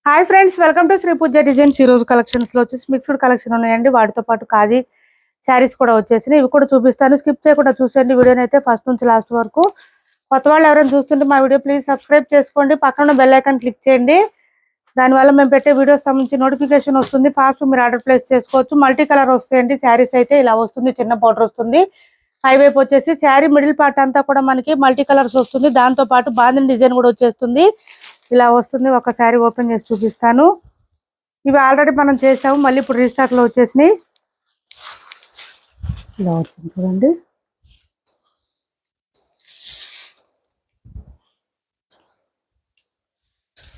Hi friends, welcome to Shri Pooja designs. ఈ రోజు collections లో వచ్చేసి మిక్స్డ్ కలెక్షన్ ఉన్నాయండి. వాటితో పాటు ఖాదీ శారీస్ కూడా వచ్చేసినాయి. ఇవి కూడా చూపిస్తాను, స్కిప్ చేయకుండా చూసేయండి వీడియోని అయితే ఫస్ట్ నుంచి లాస్ట్ వరకు. కొత్త వాళ్ళు ఎవరైనా చూస్తుంటే మా వీడియో ప్లీజ్ సబ్స్క్రైబ్ చేసుకోండి, పక్కన బెల్ ఐకాన్ క్లిక్ చేయండి. దానివల్ల మేము పెట్టే వీడియోస్ సంబంధించి నోటిఫికేషన్ వస్తుంది. ఫాస్ట్ మీరు ఆర్డర్ ప్లేస్ చేసుకోవచ్చు. మల్టీ కలర్ వస్తాయండి శారీస్ అయితే. ఇలా వస్తుంది, చిన్న బార్డర్ వస్తుంది. పై వైపు వచ్చేసి శారీ మిడిల్ పార్ట్ అంతా కూడా మనకి మల్టీ కలర్స్ వస్తుంది. దాంతో పాటు బాందిని డిజైన్ కూడా వచ్చేస్తుంది. ఇలా వస్తుంది. ఒక శారీ ఓపెన్ చేసి చూపిస్తాను. ఇవి ఆల్రెడీ మనం చేసాము, మళ్ళీ ఇప్పుడు రీస్టాక్ లో వచ్చేసినాయి. ఇలా వచ్చింది చూడండి.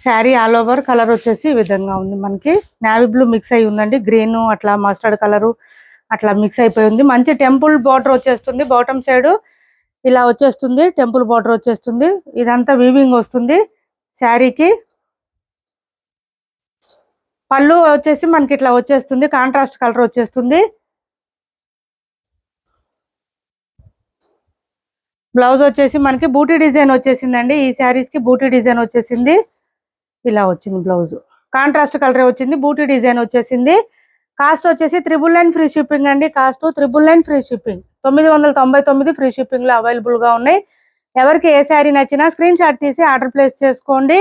శారీ ఆల్ ఓవర్ కలర్ వచ్చేసి ఈ విధంగా ఉంది. మనకి నేవీ బ్లూ మిక్స్ అయి ఉందండి. గ్రీన్ అట్లా మస్టర్డ్ కలరు అట్లా మిక్స్ అయిపోయి ఉంది. మంచి టెంపుల్ బార్డర్ వచ్చేస్తుంది. బాటమ్ సైడ్ ఇలా వచ్చేస్తుంది, టెంపుల్ బార్డర్ వచ్చేస్తుంది. ఇదంతా వీవింగ్ వస్తుంది శారీకి. పళ్ళు వచ్చేసి మనకి ఇట్లా వచ్చేస్తుంది, కాంట్రాస్ట్ కలర్ వచ్చేస్తుంది. బ్లౌజ్ వచ్చేసి మనకి బూటీ డిజైన్ వచ్చేసిందండి. ఈ శారీస్ కి బూటీ డిజైన్ వచ్చేసింది. ఇలా వచ్చింది బ్లౌజ్, కాంట్రాస్ట్ కలర్ వచ్చింది, బూటీ డిజైన్ వచ్చేసింది. కాస్ట్ వచ్చేసి 999 ఫ్రీ షిప్పింగ్ అండి. Cost 999 free shipping, 999 free shipping లో అవైలబుల్ గా ఉన్నాయి. ఎవరికి ఏ శారీ నచ్చినా స్క్రీన్ షాట్ తీసి ఆర్డర్ ప్లేస్ చేసుకోండి.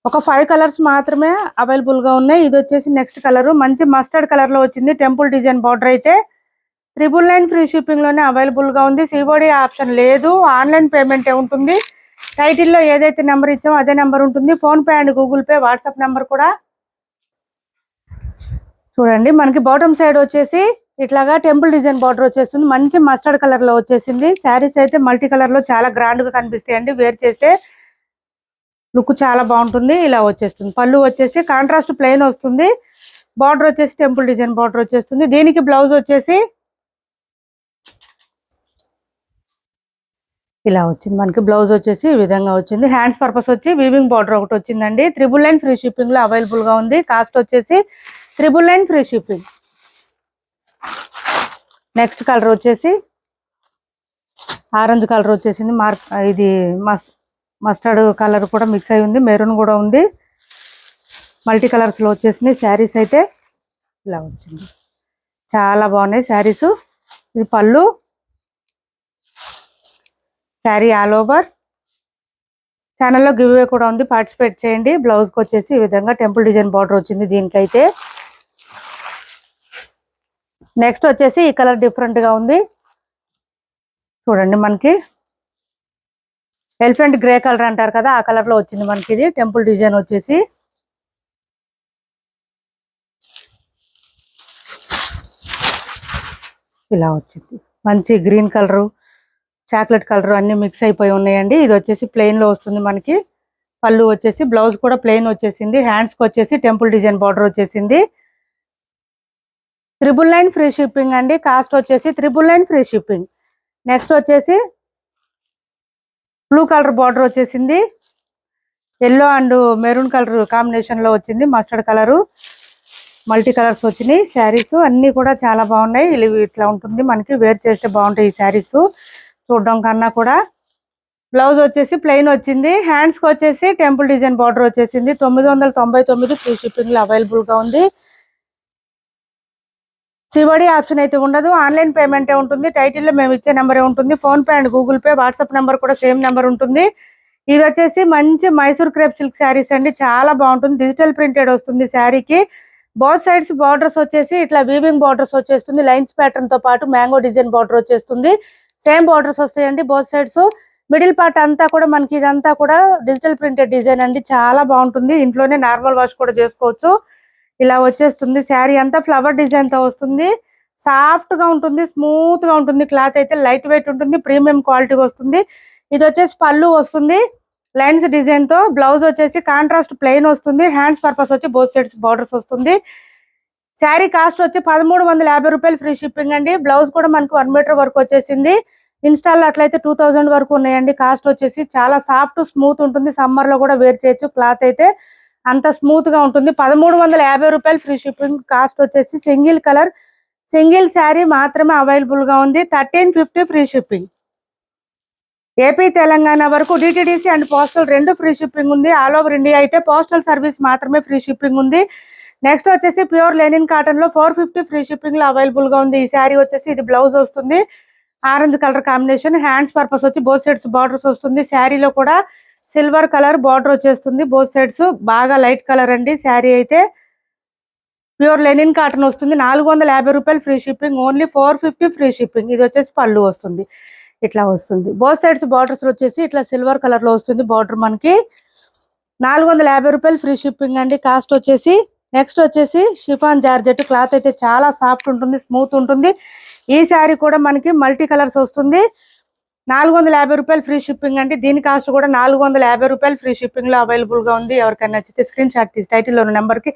ఒక 5 కలర్స్ మాత్రమే అవైలబుల్ గా ఉన్నాయి. ఇది వచ్చేసి నెక్స్ట్ కలర్, మంచి మస్టర్డ్ కలర్ లో వచ్చింది. టెంపుల్ డిజైన్ బార్డర్ అయితే 999 ఫ్రీ షిప్పింగ్ లోనే అవైలబుల్ గా ఉంది. సిఓడి ఆప్షన్ లేదు, ఆన్లైన్ పేమెంట్ ఉంటుంది. టైటిల్లో ఏదైతే నెంబర్ ఇచ్చామో అదే నెంబర్ ఉంటుంది. Phone pay and Google pay, WhatsApp number కూడా. చూడండి, మనకి బాటమ్ సైడ్ వచ్చేసి ఇట్లాగా టెంపుల్ డిజైన్ బార్డర్ వచ్చేస్తుంది. మంచి మస్టర్డ్ కలర్ లో వచ్చేసింది. శారీస్ అయితే మల్టీ కలర్ లో చాలా గ్రాండ్ గా కనిపిస్తాయండి. వేర్ చేస్తే లుక్ చాలా బాగుంటుంది. ఇలా వచ్చేస్తుంది. పళ్ళు వచ్చేసి కాంట్రాస్ట్ ప్లెయిన్ వస్తుంది. బార్డర్ వచ్చేసి టెంపుల్ డిజైన్ బార్డర్ వచ్చేస్తుంది. దీనికి బ్లౌజ్ వచ్చేసి ఇలా వచ్చింది. మనకి బ్లౌజ్ వచ్చేసి ఈ విధంగా వచ్చింది. హ్యాండ్స్ పర్పస్ వచ్చి వీవింగ్ బార్డర్ ఒకటి వచ్చిందండి. 999 ఫ్రీ షిప్పింగ్ లో అవైలబుల్ గా ఉంది. కాస్ట్ వచ్చేసి 999 ఫ్రీ షిప్పింగ్. నెక్స్ట్ కలర్ వచ్చేసి ఆరెంజ్ కలర్ వచ్చేసింది. ఇది మస్టర్డ్ కలర్ కూడా మిక్స్ అయి ఉంది, మెరూన్ కూడా ఉంది. మల్టీ కలర్స్ లో వచ్చేసినాయి శారీస్ అయితే. ఇలా వచ్చింది, చాలా బాగున్నాయి శారీస్. ఇది పళ్ళు, శారీ ఆల్ ఓవర్. ఛానల్లో గివ్ అవే కూడా ఉంది, పార్టిసిపేట్ చేయండి. బ్లౌజ్కి వచ్చేసి ఈ విధంగా టెంపుల్ డిజైన్ బార్డర్ వచ్చింది దీనికైతే. నెక్స్ట్ వచ్చేసి ఈ కలర్ డిఫరెంట్ గా ఉంది చూడండి. మనకి ఎలిఫెంట్ గ్రే కలర్ అంటారు కదా, ఆ కలర్ లో వచ్చింది మనకి. ఇది టెంపుల్ డిజైన్ వచ్చేసి ఇలా వచ్చింది. మంచి గ్రీన్ కలరు, చాక్లెట్ కలర్ అన్ని మిక్స్ అయిపోయి ఉన్నాయండి. ఇది వచ్చేసి ప్లెయిన్ లో వస్తుంది మనకి. పళ్ళు వచ్చేసి, బ్లౌజ్ కూడా ప్లెయిన్ వచ్చేసింది. హ్యాండ్స్ కి వచ్చేసి టెంపుల్ డిజైన్ బార్డర్ వచ్చేసింది. 999 ఫ్రీ షిప్పింగ్ అండి. కాస్ట్ వచ్చేసి 999 ఫ్రీ షిప్పింగ్. నెక్స్ట్ వచ్చేసి బ్లూ కలర్ బార్డర్ వచ్చేసింది. Yellow and maroon colour combination లో వచ్చింది. మస్టర్డ్ కలరు, మల్టీ కలర్స్ వచ్చినాయి. శారీస్ అన్ని కూడా చాలా బాగున్నాయి. ఇట్లా ఉంటుంది మనకి. వేర్ చేస్తే బాగుంటాయి ఈ శారీస్ చూడడం కన్నా కూడా. బ్లౌజ్ వచ్చేసి ప్లెయిన్ వచ్చింది. హ్యాండ్స్ కి వచ్చేసి టెంపుల్ డిజైన్ బార్డర్ వచ్చేసింది. 999 ఫ్రీ షిప్పింగ్ లో అవైలబుల్ గా ఉంది. సివడి ఆప్షన్ అయితే ఉండదు, ఆన్లైన్ పేమెంటే ఉంటుంది. టైటిల్లో మేము ఇచ్చే నెంబరే ఉంటుంది. Phone pay and Google pay, WhatsApp number కూడా సేమ్ నెంబర్ ఉంటుంది. ఇది వచ్చేసి మంచి మైసూర్ క్రేప్ సిల్క్ శారీస్ అండి. చాలా బాగుంటుంది. డిజిటల్ ప్రింటెడ్ వస్తుంది శారీకి. బోత్ సైడ్స్ బార్డర్స్ వచ్చేసి ఇట్లా వీవింగ్ బార్డర్స్ వచ్చేస్తుంది. లైన్స్ ప్యాటర్న్ తో పాటు మ్యాంగో డిజైన్ బార్డర్ వచ్చేస్తుంది. సేమ్ బార్డర్స్ వస్తాయండి బోత్ సైడ్స్. మిడిల్ పార్ట్ అంతా కూడా మనకి ఇదంతా కూడా డిజిటల్ ప్రింటెడ్ డిజైన్ అండి. చాలా బాగుంటుంది. ఇంట్లోనే నార్మల్ వాష్ కూడా చేసుకోవచ్చు. ఇలా వచ్చేస్తుంది. శారీ అంతా ఫ్లవర్ డిజైన్ తో వస్తుంది. సాఫ్ట్ గా ఉంటుంది, స్మూత్ గా ఉంటుంది. క్లాత్ అయితే లైట్ వెయిట్ ఉంటుంది, ప్రీమియం క్వాలిటీ వస్తుంది. ఇది వచ్చేసి పళ్ళు వస్తుంది లైన్స్ డిజైన్ తో. బ్లౌజ్ వచ్చేసి కాంట్రాస్ట్ ప్లెయిన్ వస్తుంది. హ్యాండ్స్ పర్పస్ వచ్చి బోత్ సైడ్స్ బార్డర్స్ వస్తుంది. శారీ కాస్ట్ వచ్చి 1350 రూపాయలు ఫ్రీ షిప్పింగ్ అండి. బ్లౌజ్ కూడా మనకు 1 మీటర్ వరకు వచ్చేసింది. ఇన్స్టాల్ అట్లయితే 2000 వరకు ఉన్నాయండి. కాస్ట్ వచ్చేసి చాలా సాఫ్ట్ స్మూత్ ఉంటుంది. సమ్మర్ లో కూడా వేర్ చేయొచ్చు. క్లాత్ అయితే అంత స్మూత్ గా ఉంటుంది. 1350 రూపాయలు ఫ్రీ షిప్పింగ్. కాస్ట్ వచ్చేసి సింగిల్ కలర్ సింగిల్ శారీ మాత్రమే అవైలబుల్ గా ఉంది. 1350 ఫ్రీ షిప్పింగ్. ఏపీ తెలంగాణ వరకు డిటిడిసి అండ్ పోస్టల్ రెండు ఫ్రీ షిప్పింగ్ ఉంది. ఆల్ ఓవర్ ఇండియా అయితే పోస్టల్ సర్వీస్ మాత్రమే ఫ్రీ షిప్పింగ్ ఉంది. నెక్స్ట్ వచ్చేసి ప్యూర్ లెనిన్ కాటన్ లో 450 ఫ్రీ షిప్పింగ్ లో అవైలబుల్ గా ఉంది. ఈ శారీ వచ్చేసి ఇది బ్లౌజ్ వస్తుంది, orange colour combination. Hands purpose వచ్చి బోత్ సైడ్స్ బార్డర్స్ వస్తుంది. శారీలో కూడా సిల్వర్ కలర్ బార్డర్ వచ్చేస్తుంది బోత్ సైడ్స్. బాగా లైట్ కలర్ అండి. శారీ అయితే ప్యూర్ లెనిన్ కాటన్ వస్తుంది. 450 రూపాయలు free shipping, only 450 free shipping. ఇది వచ్చేసి పళ్ళు వస్తుంది, ఇట్లా వస్తుంది. బోత్ సైడ్స్ బార్డర్స్ వచ్చేసి ఇట్లా సిల్వర్ కలర్ లో వస్తుంది బార్డర్. మనకి 450 రూపాయలు ఫ్రీ షిప్పింగ్ అండి కాస్ట్ వచ్చేసి. నెక్స్ట్ వచ్చేసి షిఫాన్ జార్జెట్ క్లాత్ అయితే చాలా సాఫ్ట్ ఉంటుంది, స్మూత్ ఉంటుంది. ఈ శారీ కూడా మనకి మల్టీ కలర్స్ వస్తుంది. 450 రూపాయలు ఫ్రీ షిప్పింగ్ అండి. దీని కాస్ట్ కూడా 450 రూపాయలు ఫ్రీ షిప్పింగ్ లో అవైలబుల్ గా ఉంది. ఎవరికైనా నచ్చితే స్క్రీన్ షాట్ తీసి టైటిల్లో ఉన్న నెంబర్ కి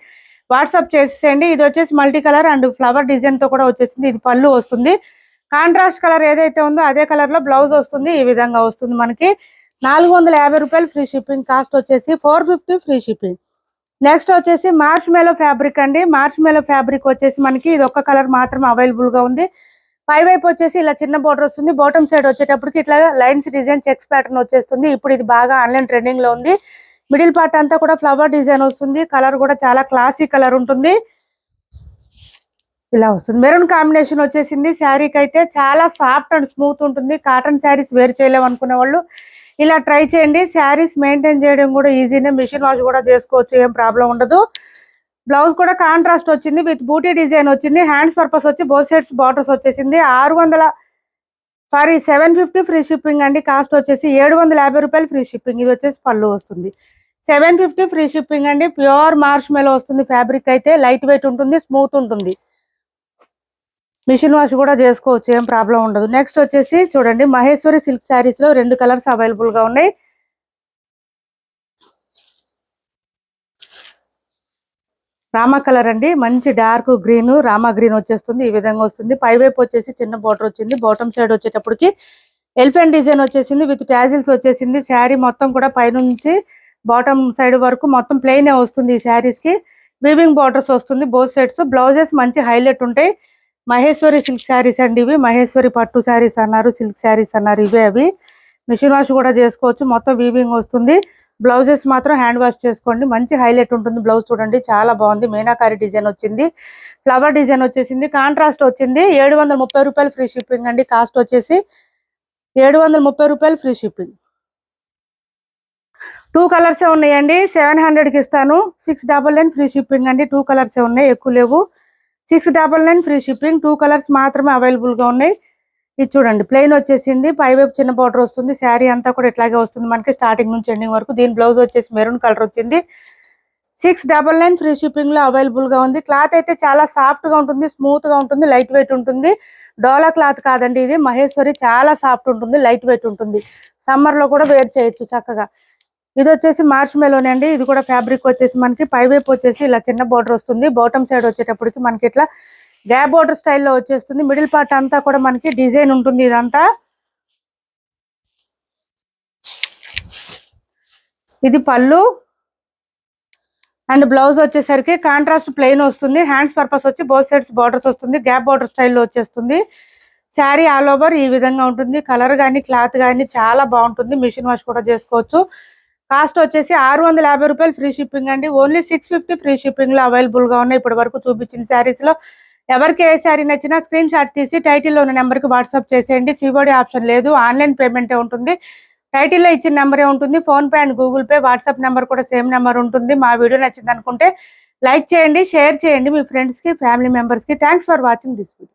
వాట్సాప్ చేసేయండి. ఇది వచ్చేసి multi colour and flower design తో కూడా వచ్చేసింది. ఇది పళ్ళు వస్తుంది. కాంట్రాస్ట్ కలర్ ఏదైతే ఉందో అదే కలర్ లో బ్లౌజ్ వస్తుంది. ఈ విధంగా వస్తుంది మనకి. 450 రూపాయలు ఫ్రీ షిప్పింగ్, కాస్ట్ వచ్చేసి 450 ఫ్రీ షిప్పింగ్. నెక్స్ట్ వచ్చేసి మార్ష్ మెలో ఫ్యాబ్రిక్ అండి. మార్ష్ మెలో ఫ్యాబ్రిక్ వచ్చేసి మనకి ఇది ఒక్క కలర్ మాత్రం అవైలబుల్ గా ఉంది. పై వైపు వచ్చేసి ఇలా చిన్న బోర్డర్ వస్తుంది. బాటమ్ సైడ్ వచ్చేటప్పటికి ఇట్లా లైన్స్ డిజైన్ చెక్స్ ప్యాటర్న్ వచ్చేస్తుంది. ఇప్పుడు ఇది బాగా ఆన్లైన్ ట్రెండింగ్ లో ఉంది. మిడిల్ పార్ట్ అంతా కూడా ఫ్లవర్ డిజైన్ వస్తుంది. కలర్ కూడా చాలా క్లాసీ కలర్ ఉంటుంది, ఇలా వస్తుంది. మెరూన్ కాంబినేషన్ వచ్చేసింది. శారీకి అయితే చాలా సాఫ్ట్ అండ్ స్మూత్ ఉంటుంది. కాటన్ శారీస్ వేర్ చేయలేము అనుకునే వాళ్ళు ఇలా ట్రై చేయండి. శారీస్ మెయింటైన్ చేయడం కూడా ఈజీనే, మిషన్ వాష్ కూడా చేసుకోవచ్చు, ఏం ప్రాబ్లం ఉండదు. బ్లౌజ్ కూడా కాంట్రాస్ట్ వచ్చింది విత్ బూటీ డిజైన్ వచ్చింది. హ్యాండ్స్ పర్పస్ వచ్చి బోత్ సైడ్స్ బార్డర్స్ వచ్చేసింది. 750 ఫ్రీ షిప్పింగ్ అండి. కాస్ట్ వచ్చేసి 750 రూపాయలు ఫ్రీ షిప్పింగ్. ఇది వచ్చేసి పళ్ళు వస్తుంది. 750 ఫ్రీ షిప్పింగ్ అండి. ప్యూర్ మార్ష్ మెలో వస్తుంది. ఫ్యాబ్రిక్ అయితే లైట్ వెయిట్ ఉంటుంది, స్మూత్ ఉంటుంది, మిషన్ వాష్ కూడా చేసుకోవచ్చు, ఏం ప్రాబ్లం ఉండదు. నెక్స్ట్ వచ్చేసి చూడండి మహేశ్వరి సిల్క్ శారీస్ లో 2 కలర్స్ అవైలబుల్ గా ఉన్నాయి. రామా కలర్ అండి, మంచి డార్క్ గ్రీన్ రామా గ్రీన్ వచ్చేస్తుంది. ఈ విధంగా వస్తుంది. పై వైపు వచ్చేసి చిన్న బోర్డర్ వచ్చింది. బాటమ్ సైడ్ వచ్చేటప్పటికి ఎలిఫెంట్ డిజైన్ వచ్చేసింది విత్ టాజిల్స్ వచ్చేసింది. శారీ మొత్తం కూడా పైనుంచి బాటమ్ సైడ్ వరకు మొత్తం ప్లెయిన్ వస్తుంది. ఈ శారీస్ కి వీవింగ్ బార్డర్స్ వస్తుంది బోత్ సైడ్స్. బ్లౌజెస్ మంచి హైలైట్ ఉంటాయి. మహేశ్వరి సిల్క్ శారీస్ అండి ఇవి. మహేశ్వరి పట్టు శారీస్ అన్నారు, సిల్క్ శారీస్ అన్నారు, ఇవే అవి. మిషన్ వాష్ కూడా చేసుకోవచ్చు, మొత్తం వీవింగ్ వస్తుంది. బ్లౌజెస్ మాత్రం హ్యాండ్ వాష్ చేసుకోండి, మంచి హైలైట్ ఉంటుంది. బ్లౌజ్ చూడండి చాలా బాగుంది. మీనాకారి డిజైన్ వచ్చింది, ఫ్లవర్ డిజైన్ వచ్చేసింది, కాంట్రాస్ట్ వచ్చింది. 730 రూపాయలు ఫ్రీ షిప్పింగ్ అండి. కాస్ట్ వచ్చేసి 730 రూపాయలు ఫ్రీ షిప్పింగ్. 2 కలర్సే ఉన్నాయండి. 700కి ఇస్తాను. 699 ఫ్రీ షిప్పింగ్ అండి. 2 కలర్సే ఉన్నాయి, ఎక్కువ లేవు. 699 ఫ్రీ షిప్పింగ్. 2 కలర్స్ మాత్రమే అవైలబుల్ గా ఉన్నాయి. ఇది చూడండి ప్లెయిన్ వచ్చేసింది. పై వైపు చిన్న బార్డర్ వస్తుంది. శారీ అంతా కూడా ఇట్లాగే వస్తుంది మనకి స్టార్టింగ్ నుంచి ఎండింగ్ వరకు. దీని బ్లౌజ్ వచ్చేసి మెరూన్ కలర్ వచ్చింది. 699 ఫ్రీ షిప్పింగ్ లో అవైలబుల్ గా ఉంది. క్లాత్ అయితే చాలా సాఫ్ట్ గా ఉంటుంది, స్మూత్ గా ఉంటుంది, లైట్ వెయిట్ ఉంటుంది. డోలా క్లాత్ కాదండి ఇది, మహేశ్వరి. చాలా సాఫ్ట్ ఉంటుంది, లైట్ వెయిట్ ఉంటుంది. సమ్మర్ లో కూడా వేర్ చేయొచ్చు చక్కగా. ఇది వచ్చేసి మార్చ్ మెలోనే అండి. ఇది కూడా ఫ్యాబ్రిక్ వచ్చేసి మనకి పై వైపు వచ్చేసి ఇలా చిన్న బోర్డర్ వస్తుంది. బాటమ్ సైడ్ వచ్చేటప్పటికి మనకి ఇట్లా గ్యాప్ బోర్డర్ స్టైల్లో వచ్చేస్తుంది. మిడిల్ పార్ట్ అంతా కూడా మనకి డిజైన్ ఉంటుంది. ఇదంతా ఇది పళ్ళు అండ్ బ్లౌజ్ వచ్చేసరికి కాంట్రాస్ట్ ప్లెయిన్ వస్తుంది. హ్యాండ్స్ పర్పస్ వచ్చి బోత్ సైడ్స్ బార్డర్స్ వస్తుంది. గ్యాప్ బార్డర్ స్టైల్లో వచ్చేస్తుంది. శారీ ఆల్ ఓవర్ ఈ విధంగా ఉంటుంది. కలర్ కానీ క్లాత్ కానీ చాలా బాగుంటుంది. మిషన్ వాష్ కూడా చేసుకోవచ్చు. కాస్ట్ వచ్చేసి 650 రూపాయలు ఫ్రీ షిప్పింగ్ అండి. ఓన్లీ 650 ఫ్రీ షిప్పింగ్ లో అవైలబుల్ గా ఉన్నాయి. ఇప్పటి వరకు చూపించిన శారీస్ లో ఎవరికి ఏ శారీ నచ్చినా స్క్రీన్ షాట్ తీసి టైటిల్లో ఉన్న నెంబర్ కి వాట్సాప్ చేసేయండి. సిఓడి ఆప్షన్ లేదు, ఆన్లైన్ పేమెంటే ఉంటుంది. టైటిల్లో ఇచ్చిన నెంబరే ఉంటుంది. Phone pay and Google pay, WhatsApp number కూడా సేమ్ నెంబర్ ఉంటుంది. మా వీడియో నచ్చింది అనుకుంటే లైక్ చేయండి, షేర్ చేయండి మీ ఫ్రెండ్స్ కి, ఫ్యామిలీ మెంబర్స్ కి. Thanks for watching this video.